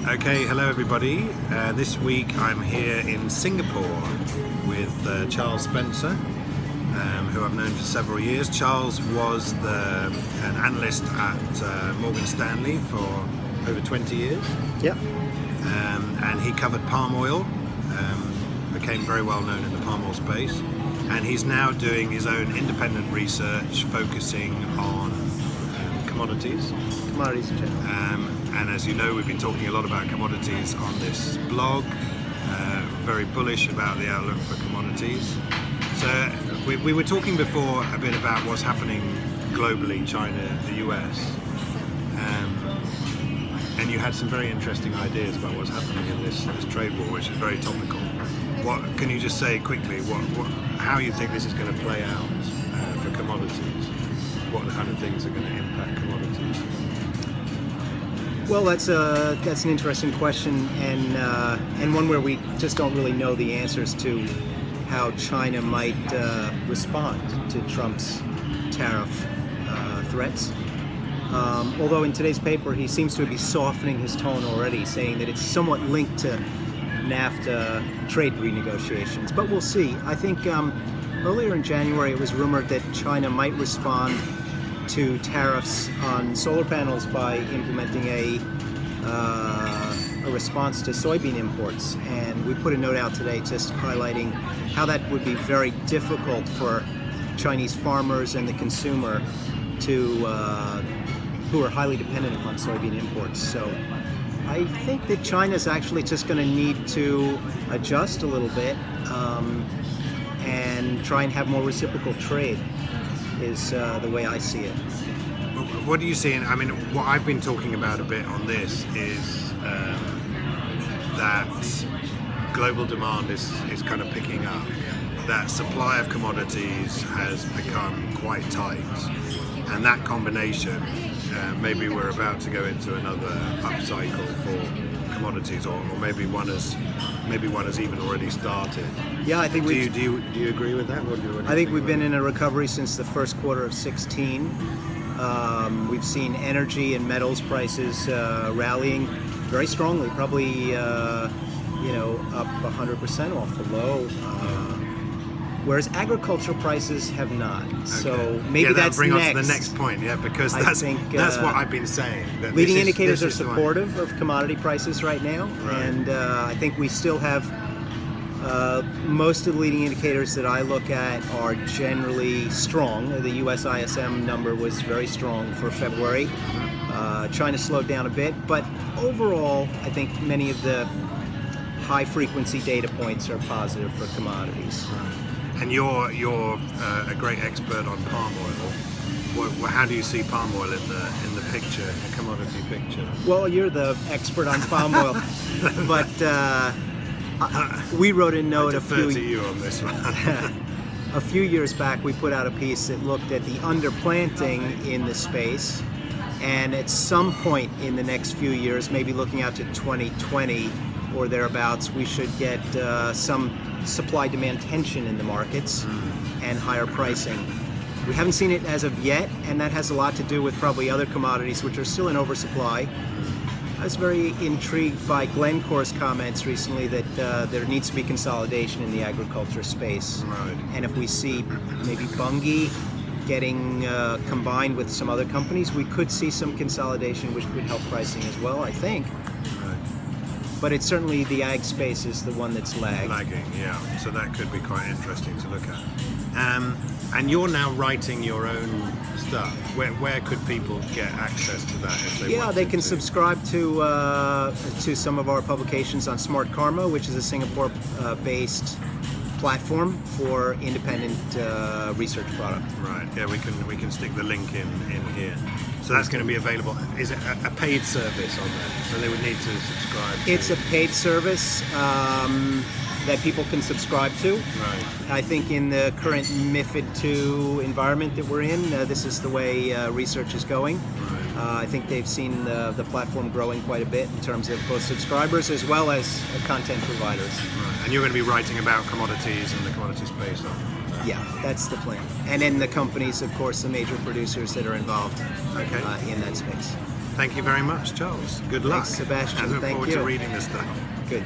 Okay, hello everybody. This week I'm here in Singapore with Charles Spencer, who I've known for several years. Charles was an analyst at Morgan Stanley for over 20 years. Yeah. And he covered palm oil, became very well known in the palm oil space. And he's now doing his own independent research focusing on commodities. Commodities in general. And as you know, we've been talking a lot about commodities on this blog, very bullish about the outlook for commodities. So we were talking before a bit about what's happening globally, China, the US, and you had some very interesting ideas about what's happening in this trade war, which is very topical. What can you just say quickly, how you think this is going to play out for commodities? What kind of things are going to impact commodities? Well, that's an interesting question, and one where we just don't really know the answers to how China might respond to Trump's tariff threats. Although in today's paper he seems to be softening his tone already, saying that it's somewhat linked to NAFTA trade renegotiations. But we'll see. I think earlier in January it was rumored that China might respond to tariffs on solar panels by implementing a response to soybean imports, and we put a note out today just highlighting how that would be very difficult for Chinese farmers and the consumer who are highly dependent upon soybean imports. So I think that China's actually just going to need to adjust a little bit and try and have more reciprocal trade is the way I see it. What do you see? I mean, what I've been talking about a bit on this is that global demand is kind of picking up. That supply of commodities has become quite tight, and that combination, maybe we're about to go into another upcycle for commodities, or maybe one has even already started. Yeah, I think do you agree with that? I think we've been in a recovery since the first quarter of 2016. We've seen energy and metals prices rallying very strongly, probably up 100% off the low. Whereas agricultural prices have not. Okay. So maybe that's bring next. On to the next point, because that's what I've been saying. That leading indicators are supportive of commodity prices right now, right. And I think we still have most of the leading indicators that I look at are generally strong. The US ISM number was very strong for February. China slowed down a bit, but overall, I think many of the high-frequency data points are positive for commodities. And you're a great expert on palm oil. How do you see palm oil in the picture, the commodity picture? Well, you're the expert on palm oil, but we wrote a note I defer to you on this one. A few years back, we put out a piece that looked at the underplanting in the space, and at some point in the next few years, maybe looking out to 2020 or thereabouts, we should get some supply-demand tension in the markets and higher pricing. We haven't seen it as of yet, and that has a lot to do with probably other commodities which are still in oversupply. I was very intrigued by Glencore's comments recently that there needs to be consolidation in the agriculture space. Right. And if we see maybe Bunge getting combined with some other companies, we could see some consolidation which could help pricing as well, I think. But it's certainly the ag space is the one that's lagging, yeah. So that could be quite interesting to look at. And you're now writing your own stuff. Where could people get access to that if they want they can subscribe to some of our publications on Smart Karma, which is a Singapore-based platform for independent research product. Right. Yeah, we can stick the link in here. So that's going to be available. Is it a paid service on that? So they would need to subscribe. It's a paid service that people can subscribe to. Right. I think in the current MiFID II environment that we're in, this is the way research is going. Right. I think they've seen the platform growing quite a bit in terms of both subscribers as well as content providers. Right. And you're going to be writing about commodities and the commodity space. Yeah, that's the plan. And then the companies, of course, the major producers that are involved in that space. Thank you very much, Charles. Good luck. Thanks, Sebastian. I look Thank forward you. to reading this stuff. Good.